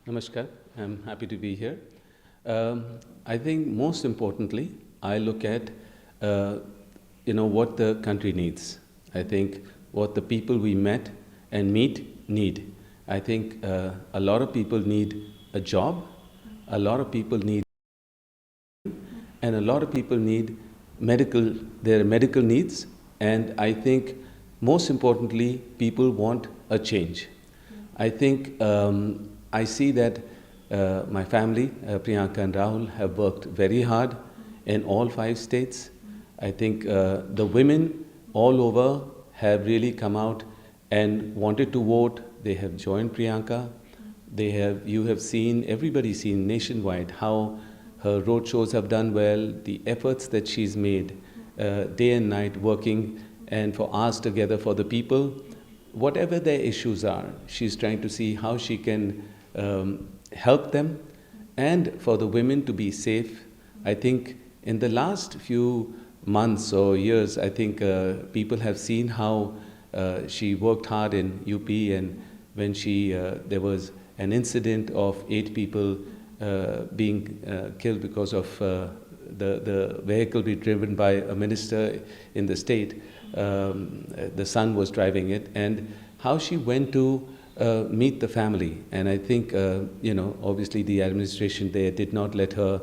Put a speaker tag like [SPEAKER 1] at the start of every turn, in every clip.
[SPEAKER 1] Namaskar. I'm happy to be here. I think most importantly, I look at what the country needs. I think what the people we met and meet need. I think a lot of people need a job, a lot of people need, and a lot of people need their medical needs. And I think most importantly, people want a change. I think I see that my family, Priyanka and Rahul, have worked very hard in all 5 states. I think the women all over have really come out and wanted to vote. They have joined Priyanka. You have seen, everybody's seen nationwide how her road shows have done well, the efforts that she's made day and night working and for hours together for the people. Whatever their issues are, she's trying to see how she can help them and for the women to be safe. I think in the last few months or years, I think people have seen how she worked hard in UP, and when there was an incident of 8 people being killed because of the vehicle being driven by a minister in the state. The son was driving it, and how she went to meet the family. And I think, obviously the administration there did not let her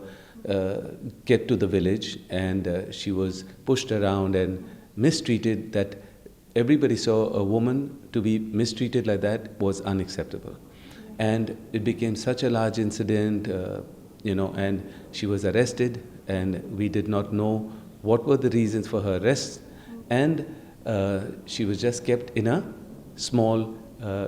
[SPEAKER 1] get to the village, and she was pushed around and mistreated. That everybody saw a woman to be mistreated like that was unacceptable. And it became such a large incident, and she was arrested, and we did not know what were the reasons for her arrest. And she was just kept in a small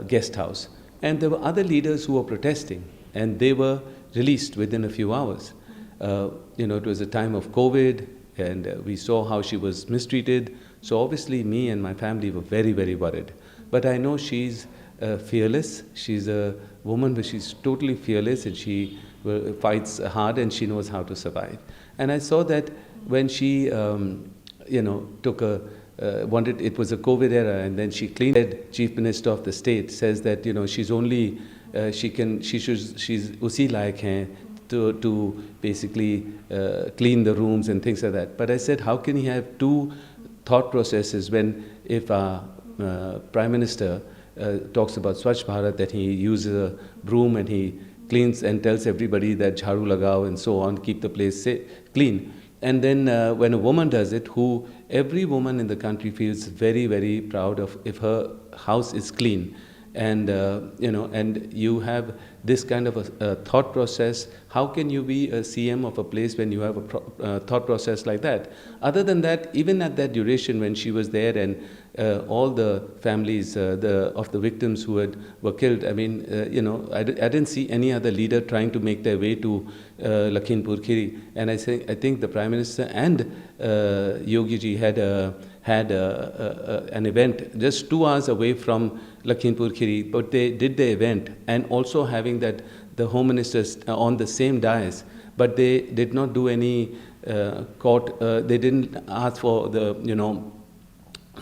[SPEAKER 1] guest house. And there were other leaders who were protesting, and they were released within a few hours. It was a time of COVID, and we saw how she was mistreated. So obviously me and my family were very, very worried. But I know she's fearless. She's a woman, but she's totally fearless, and she fights hard, and she knows how to survive. And I saw that when she, took it was a COVID era, and then she cleaned. Chief Minister of the state says that she's only she's usi layak hai to basically clean the rooms and things like that. But I said, how can he have two thought processes when if Prime Minister talks about Swachh Bharat, that he uses a broom and he cleans and tells everybody that jharu lagao and so on, keep the place clean. And then when a woman does it, who every woman in the country feels very, very proud of if her house is clean. And, and you have this kind of a thought process. How can you be a CM of a place when you have a thought process like that? Other than that, even at that duration when she was there, and all the families of the victims who were killed, I mean, I didn't see any other leader trying to make their way to Lakhimpur Kheri. And I think the Prime Minister and Yogi ji had an event just 2 hours away from Lakhimpur Kheri, but they did the event, and also having that the Home Ministers on the same dais, but they did not do any court, they didn't ask for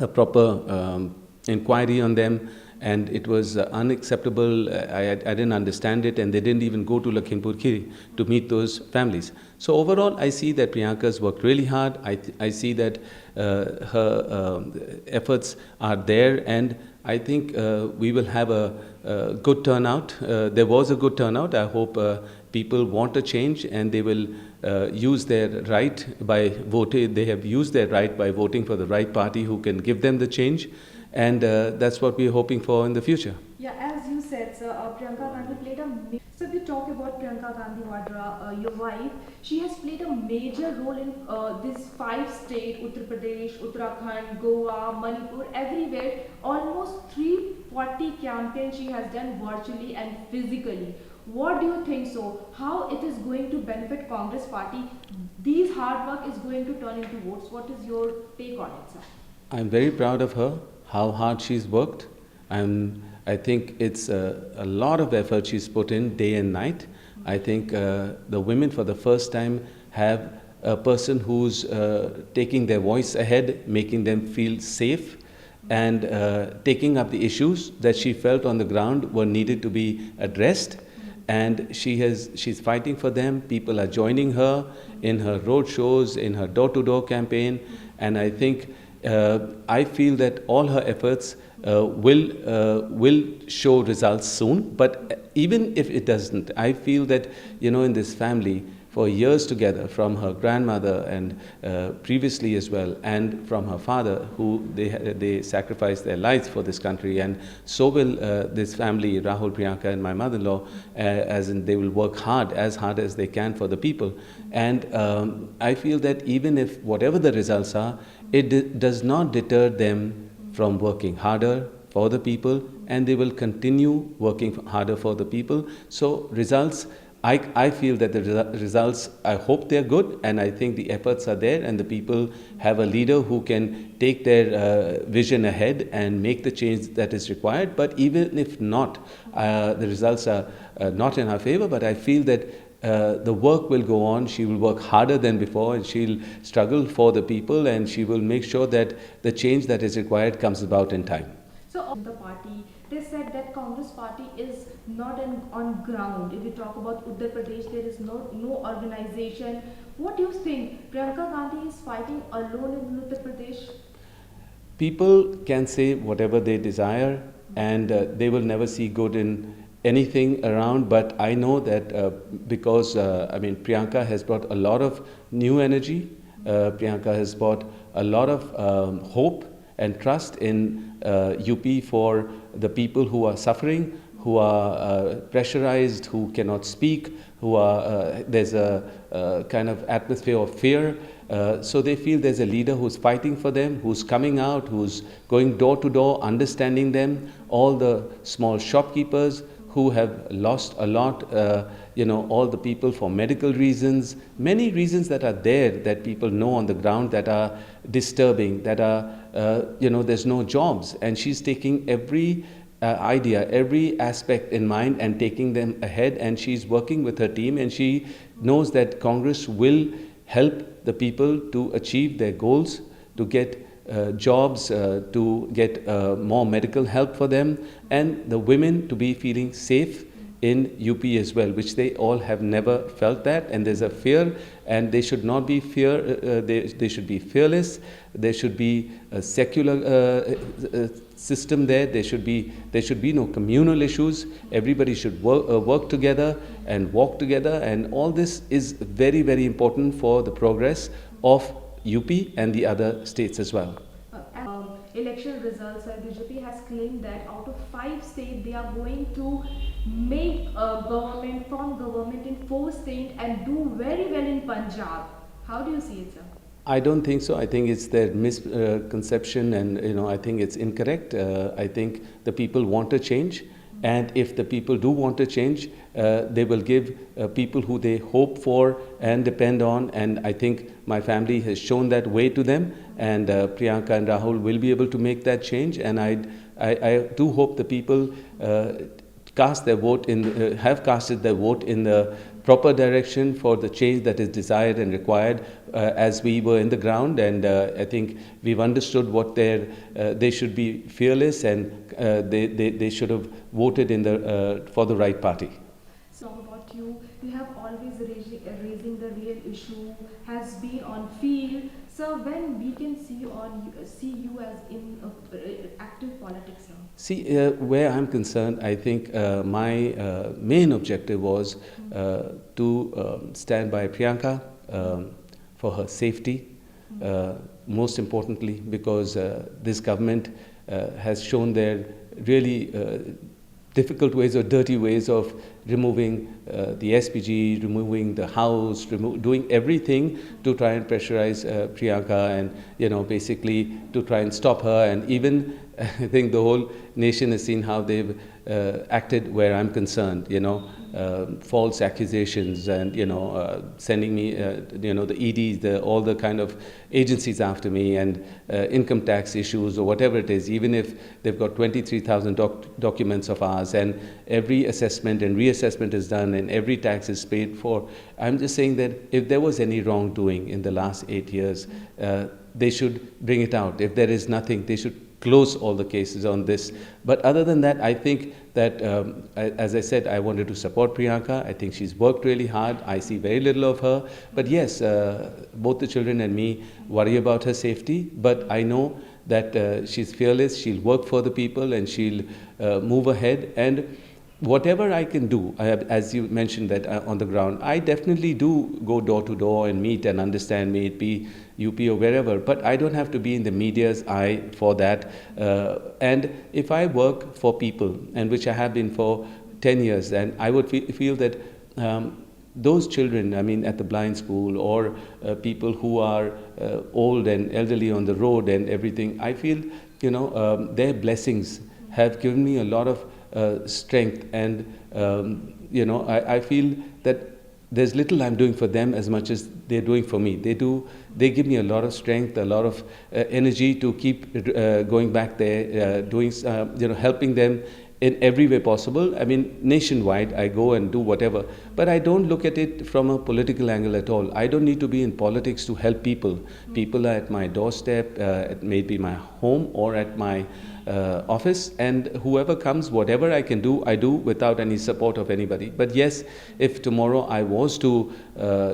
[SPEAKER 1] a proper inquiry on them, and it was unacceptable. I didn't understand it, and they didn't even go to Lakhimpur Kheri to meet those families. So overall, I see that Priyanka's worked really hard. I see that her efforts are there, and I think we will have a good turnout. There was a good turnout. I hope people want a change, and they will use their right by voting. They have used their right by voting for the right party who can give them the change. And that's what we're hoping for in the future.
[SPEAKER 2] Yeah, as you said, sir, Priyanka Gandhi played a... So if you talk about Priyanka Gandhi Vadra, your wife, she has played a major role in these 5 states, Uttar Pradesh, Uttarakhand, Goa, Manipur, everywhere. Almost 340 campaigns she has done virtually and physically. What do you think so? How it is going to benefit Congress party? These hard work is going to turn into votes. What is your take on it, sir?
[SPEAKER 1] I'm very proud of her, how hard she's worked. I think it's a lot of effort she's put in day and night. I think the women for the first time have a person who's taking their voice ahead, making them feel safe, and taking up the issues that she felt on the ground were needed to be addressed. and she's fighting for them. People are joining her in her road shows, in her door-to-door campaign, and I think I feel that all her efforts will show results soon. But even if it doesn't, I feel that in this family, for years together, from her grandmother and previously as well, and from her father, who they sacrificed their lives for this country, and so will this family, Rahul-Priyanka and my mother-in-law, as in they will work hard as they can for the people. And I feel that even if whatever the results are, it does not deter them from working harder for the people, and they will continue working harder for the people. So results, I feel that the results, I hope they're good, and I think the efforts are there, and the people have a leader who can take their vision ahead and make the change that is required. But even if not, the results are not in our favor, but I feel that the work will go on. She will work harder than before, and she'll struggle for the people, and she will make sure that the change that is required comes about in time.
[SPEAKER 2] So the party, they said that Congress party is not on ground. If we talk about Uttar Pradesh, there is no organization. What do you think? Priyanka Gandhi is fighting alone in Uttar Pradesh?
[SPEAKER 1] People can say whatever they desire, and they will never see good in anything around, but I know that because Priyanka has brought a lot of new energy. Priyanka has brought a lot of hope and trust in UP for the people who are suffering, who are pressurized, who cannot speak, who are there's a kind of atmosphere of fear. So they feel there's a leader who's fighting for them, who's coming out, who's going door to door, understanding them, all the small shopkeepers who have lost a lot, all the people for medical reasons, many reasons that are there that people know on the ground that are disturbing, that are, there's no jobs. And she's taking every idea, every aspect in mind and taking them ahead, and she's working with her team, and she knows that Congress will help the people to achieve their goals, to get jobs, to get more medical help for them, and the women to be feeling safe in UP as well, which they all have never felt that, and there's a fear, and they should not be they should be fearless. There should be a secular system there. There should be no communal issues. Everybody should work together and walk together, and all this is very, very important for the progress of UP and the other states as well.
[SPEAKER 2] Election results, BJP has claimed that out of 5 states, they are going to make a government in 4 states and do very well in Punjab. How do you see it, sir?
[SPEAKER 1] I don't think so. I think it's their misconception, and I think it's incorrect. I think the people want a change, and if the people do want a change, they will give people who they hope for and depend on. And I think my family has shown that way to them, and Priyanka and Rahul will be able to make that change. And I do hope the people cast their vote have casted their vote in the proper direction for the change that is desired and required, as we were in the ground. And I think we've understood what they should be fearless, and they should have voted for the right party.
[SPEAKER 2] So about you have always raising the real issue, has been on field. So when we can see you as in active politics now? See,
[SPEAKER 1] where I'm concerned, I think my main objective was to stand by Priyanka for her safety, most importantly because this government has shown their really difficult ways or dirty ways of removing the SPG, removing the house, doing everything to try and pressurize Priyanka, and basically to try and stop her. And even I think the whole nation has seen how they've acted where I'm concerned, false accusations, and sending me the EDs, all the kind of agencies after me, and income tax issues or whatever it is, even if they've got 23,000 documents of ours, and every assessment and reassessment is done and every tax is paid for. I'm just saying that if there was any wrongdoing in the last 8 years, they should bring it out. If there is nothing, they should close all the cases on this. But other than that, I think that, as I said, I wanted to support Priyanka. I think she's worked really hard. I see very little of her. But yes, both the children and me worry about her safety. But I know that she's fearless. She'll work for the people and she'll move ahead. And whatever I can do, as you mentioned that on the ground, I definitely do go door to door and meet and understand, may it be UP or wherever, but I don't have to be in the media's eye for that. And if I work for people, and which I have been for 10 years, and I would feel that those children, I mean, at the blind school, or people who are old and elderly on the road and everything, I feel, their blessings have given me a lot of strength, and I feel that there's little I'm doing for them as much as they're doing for me. They give me a lot of strength, a lot of energy to keep going back there, helping them in every way possible. I mean, nationwide, I go and do whatever. But I don't look at it from a political angle at all. I don't need to be in politics to help people. People are at my doorstep, it may be my home or at my office, and whoever comes, whatever I can do, I do without any support of anybody. But yes, if tomorrow I was to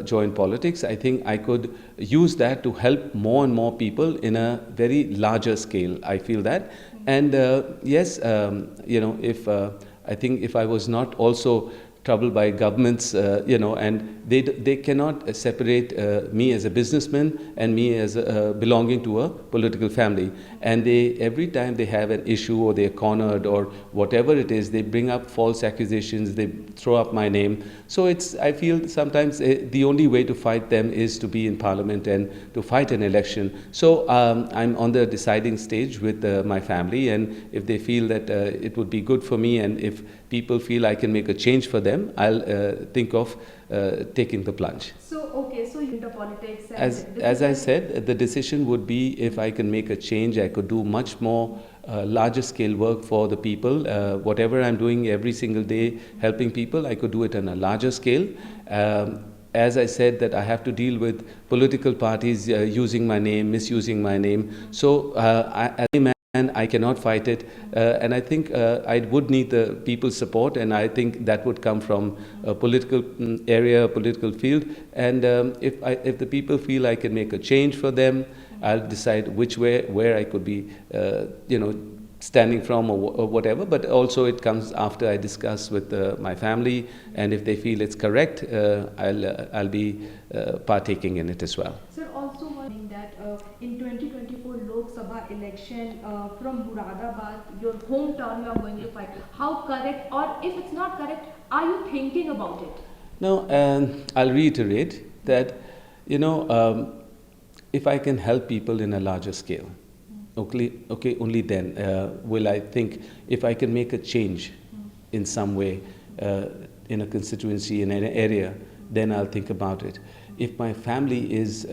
[SPEAKER 1] join politics, I think I could use that to help more and more people in a very larger scale. I feel that. And yes, I think if I was not also troubled by governments, and they cannot separate me as a businessman and me as belonging to a political family. And every time they have an issue or they're cornered or whatever it is, they bring up false accusations, they throw up my name. So I feel sometimes the only way to fight them is to be in parliament and to fight an election. So I'm on the deciding stage with my family, and if they feel that it would be good for me, and if people feel I can make a change for them, I'll think of taking the plunge.
[SPEAKER 2] So you into politics.
[SPEAKER 1] As I said, the decision would be if I can make a change, I could do much more larger scale work for the people. Whatever I'm doing every single day, helping people, I could do it on a larger scale. As I said, that I have to deal with political parties using my name, misusing my name. So I cannot fight it, and I think I would need the people's support, and I think that would come from a political area, political field. And if the people feel I can make a change for them, I'll decide where I could be, standing from or whatever. But also it comes after I discuss with my family, and if they feel it's correct, I'll be partaking in it as well.
[SPEAKER 2] Sir, also warning that in 2024 Lok Sabha election from Muradabad, your hometown, you are going to fight. How correct, or if it's not correct, are you thinking about it?
[SPEAKER 1] No, I'll reiterate that, if I can help people in a larger scale, okay, only then will I think if I can make a change in some way in a constituency, in an area, then I'll think about it. If my family is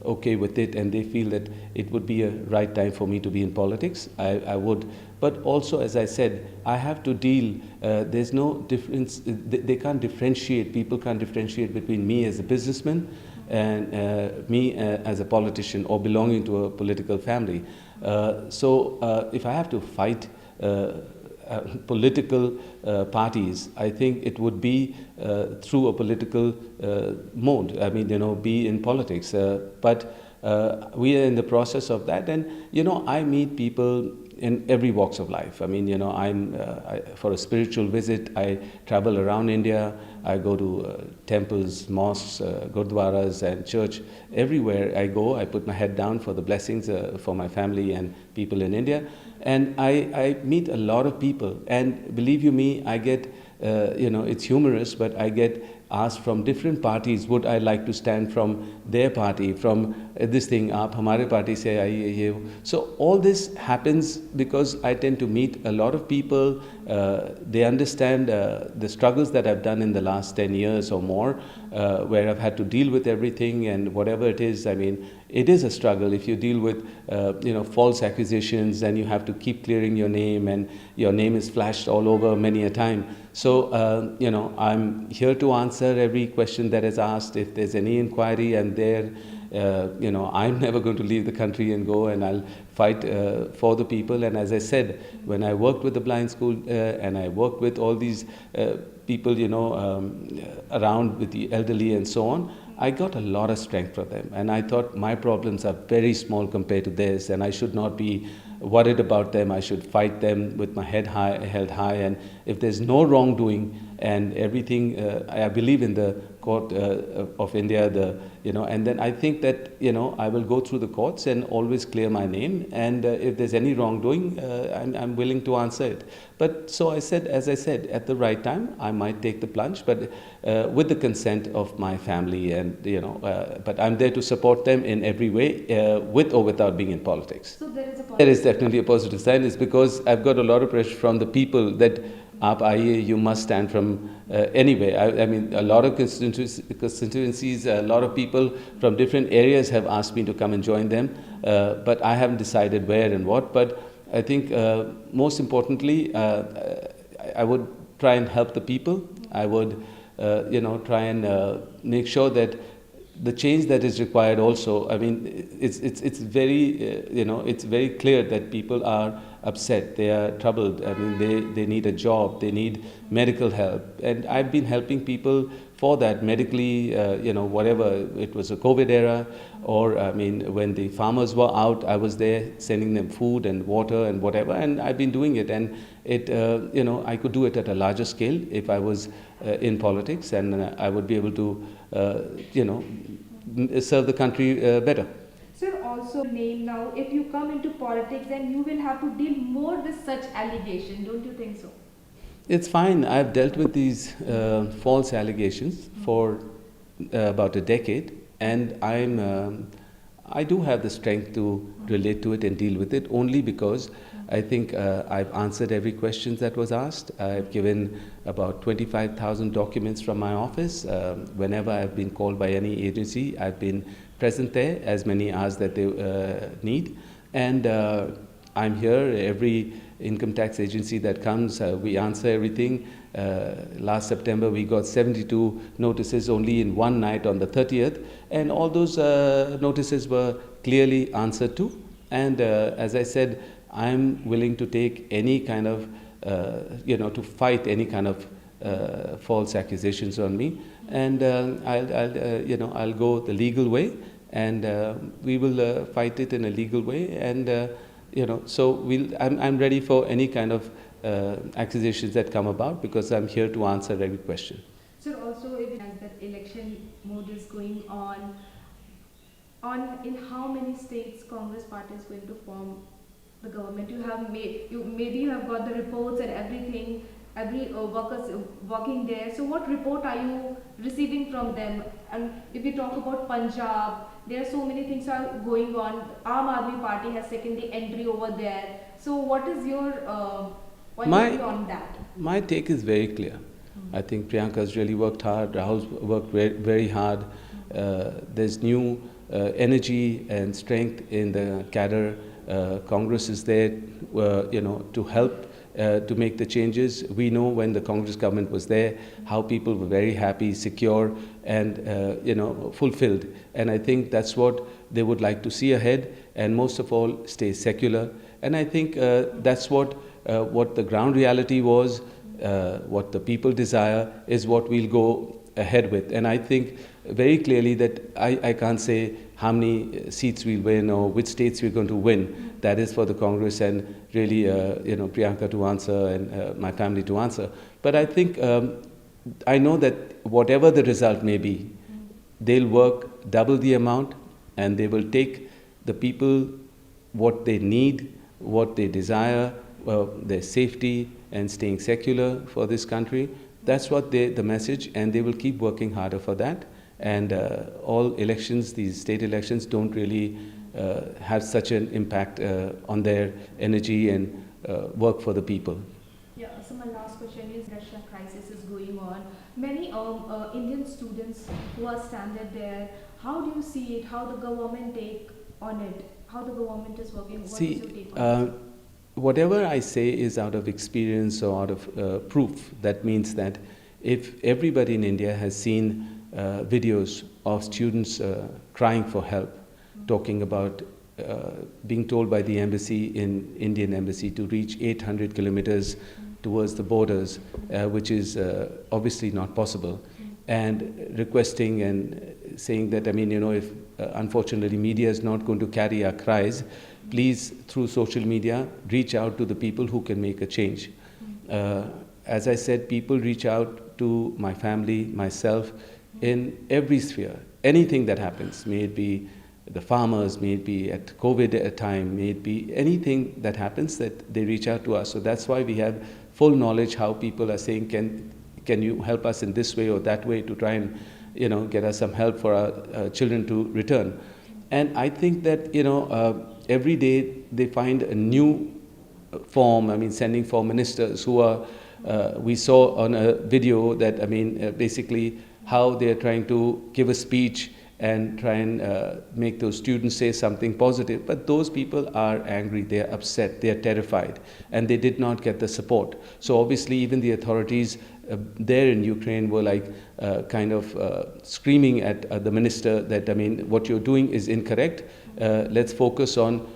[SPEAKER 1] okay with it and they feel that it would be a right time for me to be in politics, I would. But also, as I said, I have to deal, there's no difference, they can't differentiate, people can't differentiate between me as a businessman and me as a politician or belonging to a political family. So if I have to fight political parties, I think it would be through a political mode. I mean, be in politics. But we are in the process of that, and I meet people in every walks of life. I mean, for a spiritual visit, I travel around India. I go to temples, mosques, gurdwaras, and church. Everywhere I go, I put my head down for the blessings for my family and people in India. And I meet a lot of people. And believe you me, I get, it's humorous, but I get asked from different parties, would I like to stand from their party, from this thing, aap hamare party se aiye ye. So all this happens because I tend to meet a lot of people. They understand the struggles that I've done in the last 10 years or more, where I've had to deal with everything and whatever it is. I mean, it is a struggle if you deal with false accusations, and you have to keep clearing your name, and your name is flashed all over many a time. So I'm here to answer every question that is asked. If there's any inquiry, I'm there. I'm never going to leave the country and go, and I'll fight for the people. And as I said, when I worked with the blind school and I worked with all these people, around with the elderly and so on, I got a lot of strength from them. And I thought my problems are very small compared to theirs, and I should not be worried about them. I should fight them with my head held high. And if there's no wrongdoing and everything, I believe in the court of India, and then I think that, I will go through the courts and always clear my name. And if there's any wrongdoing, I'm willing to answer it. But so as I said, at the right time, I might take the plunge, but with the consent of my family, and but I'm there to support them in every way, with or without being in politics.
[SPEAKER 2] So
[SPEAKER 1] there is definitely a positive sign. It's because I've got a lot of pressure from the people that aap aaiye, you must stand from anywhere. I mean, a lot of constituencies, a lot of people from different areas have asked me to come and join them, but I haven't decided where and what. But I think most importantly, I would try and help the people. I would, try and make sure that the change that is required also. I mean, it's very, it's very clear that people are upset, they are troubled. I mean, they need a job, they need medical help. And I've been helping people for that medically, whatever, it was a COVID era, or I mean, when the farmers were out, I was there sending them food and water and whatever, and I've been doing it. And it, I could do it at a larger scale if I was in politics, and I would be able to, serve the country better.
[SPEAKER 2] Sir, also name now, if you come into politics, then you will have to deal more with such allegations, don't you think so?
[SPEAKER 1] It's fine. I've dealt with these false allegations for about a decade, and I do have the strength to relate to it and deal with it, only because I think I've answered every question that was asked. I've given about 25,000 documents from my office. Whenever I've been called by any agency, I've been present there, as many hours that they need. And I'm here. Every income tax agency that comes, we answer everything. Last September, we got 72 notices only in one night on the 30th. And all those notices were clearly answered to. And as I said, I'm willing to take any kind of, to fight any kind of false accusations on me. And I'll go the legal way, and we will fight it in a legal way. And, so I'm ready for any kind of accusations that come about, because I'm here to answer every question.
[SPEAKER 2] Sir, also, if as that election mode is going on, in how many states Congress party is going to form the government? Maybe you have got the reports and everything, every workers working there. So what report are you receiving from them? And if you talk about Punjab, there are so many things are going on. Aam Aadmi Party has taken the entry over there. So what is your point of view on that?
[SPEAKER 1] My take is very clear. I think Priyanka's really worked hard. Rahul's worked very, very hard. There's new energy and strength in the cadre. Congress is there, to help to make the changes. We know when the Congress government was there, how people were very happy, secure, and fulfilled. And I think that's what they would like to see ahead. And most of all, stay secular. And I think that's what the ground reality was, what the people desire, is what we'll go ahead with. And I think very clearly that I can't say how many seats we'll win or which states we're going to win. That is for the Congress and really, Priyanka to answer, and my family to answer. But I think, I know that whatever the result may be, they'll work double the amount, and they will take the people what they need, what they desire, their safety and staying secular for this country. That's what the message, and they will keep working harder for that. And all elections, these state elections, don't really have such an impact on their energy and work for the people.
[SPEAKER 2] Yeah, so my last question is, Russia crisis is going on. Many Indian students who are stranded there, how do you see it? How the government take on it? How the government is working? What is your take on it?
[SPEAKER 1] Whatever I say is out of experience or out of proof. That means that if everybody in India has seen videos of students crying for help, talking about being told by the embassy, Indian embassy, to reach 800 kilometers towards the borders, which is obviously not possible, and requesting and saying that, I mean, you know, if unfortunately media is not going to carry our cries, please, through social media, reach out to the people who can make a change. As I said, people reach out to my family, myself, in every sphere. Anything that happens, may it be the farmers, may it be at COVID time, may it be anything that happens, that they reach out to us. So that's why we have full knowledge how people are saying, can you help us in this way or that way to try and, you know, get us some help for our children to return. And I think that, you know, every day they find a new form, I mean, sending for ministers who are, we saw on a video that, I mean, basically how they're trying to give a speech and try and make those students say something positive. But those people are angry, they're upset, they're terrified, and they did not get the support. So obviously even the authorities there in Ukraine were like kind of screaming at the minister that, I mean, what you're doing is incorrect. Let's focus on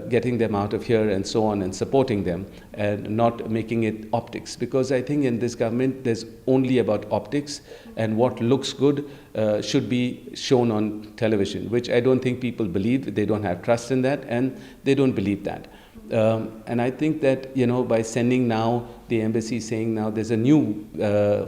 [SPEAKER 1] getting them out of here and so on, and supporting them and not making it optics, because I think in this government there's only about optics, and what looks good should be shown on television, which I don't think people believe. They don't have trust in that, and they don't believe that. And I think that, you know, by sending now the embassy saying now there's a new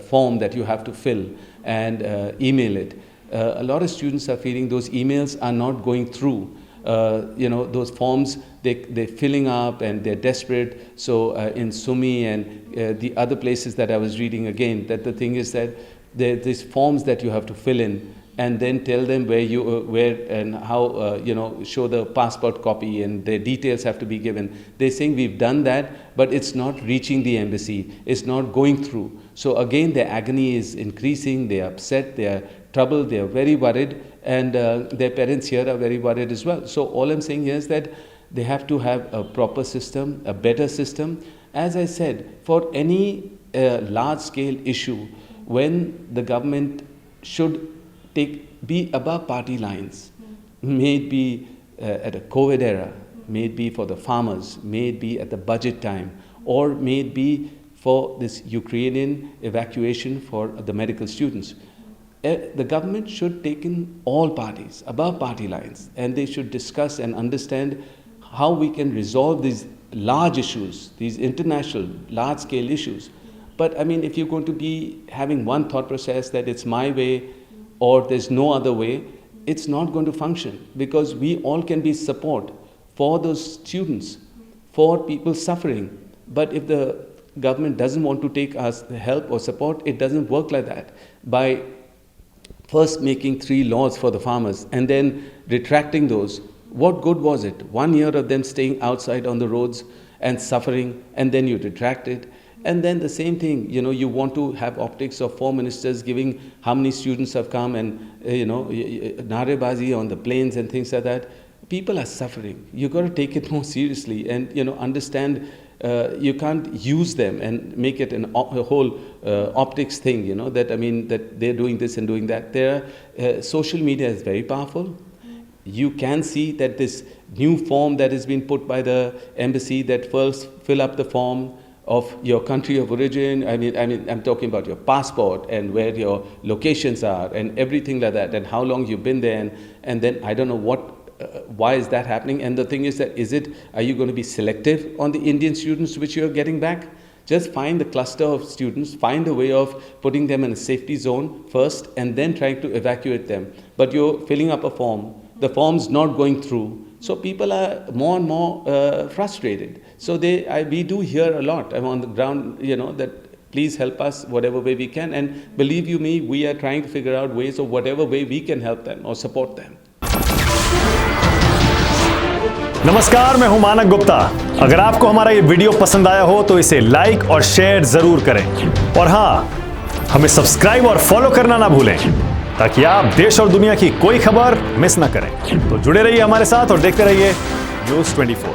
[SPEAKER 1] form that you have to fill and email it, a lot of students are feeling those emails are not going through. You know, those forms, they're filling up and they're desperate. So in Sumi and the other places that I was reading again, that the thing is that there's these forms that you have to fill in and then tell them where and how, you know, show the passport copy, and their details have to be given. They're saying we've done that, but it's not reaching the embassy. It's not going through. So again, their agony is increasing. They're upset. They're troubled. They're very worried. And their parents here are very worried as well. So all I'm saying here is that they have to have a proper system, a better system. As I said, for any large-scale issue, when the government should be above party lines, may it be at a COVID era, may it be for the farmers, may it be at the budget time, or may it be for this Ukrainian evacuation for the medical students. The government should take in all parties, above party lines, and they should discuss and understand how we can resolve these large issues, these international large-scale issues. But I mean, if you're going to be having one thought process that it's my way or there's no other way, it's not going to function, because we all can be support for those students, for people suffering. But if the government doesn't want to take us help or support, it doesn't work like that. By first making 3 laws for the farmers and then retracting those, what good was it? 1 year of them staying outside on the roads and suffering, and then you retract it. And then the same thing, you know, you want to have optics of 4 ministers giving how many students have come and, you know, narebazi on the planes and things like that. People are suffering. You've got to take it more seriously and, you know, understand you can't use them and make it a whole optics thing, you know, that, I mean, that they're doing this and doing that. Social media is very powerful. You can see that this new form that has been put by the embassy, that first fill up the form of your country of origin. I mean, I'm talking about your passport and where your locations are and everything like that, and how long you've been there, and then I don't know what. Why is that happening? And the thing is that, are you going to be selective on the Indian students which you're getting back? Just find the cluster of students, find a way of putting them in a safety zone first, and then trying to evacuate them. But you're filling up a form, the form's not going through. So people are more and more frustrated. So we do hear a lot. I'm on the ground, you know, that please help us whatever way we can. And believe you me, we are trying to figure out ways of whatever way we can help them or support them.
[SPEAKER 3] नमस्कार, मैं हूं मानक गुप्ता। अगर आपको हमारा ये video पसंद आया हो तो इसे लाइक और शेयर जरूर करें, और हां, हमें सब्सक्राइब और फॉलो करना ना भूलें ताकि आप देश और दुनिया की कोई खबर मिस ना करें। तो जुड़े रहिए हमारे साथ और देखते रहिए News24।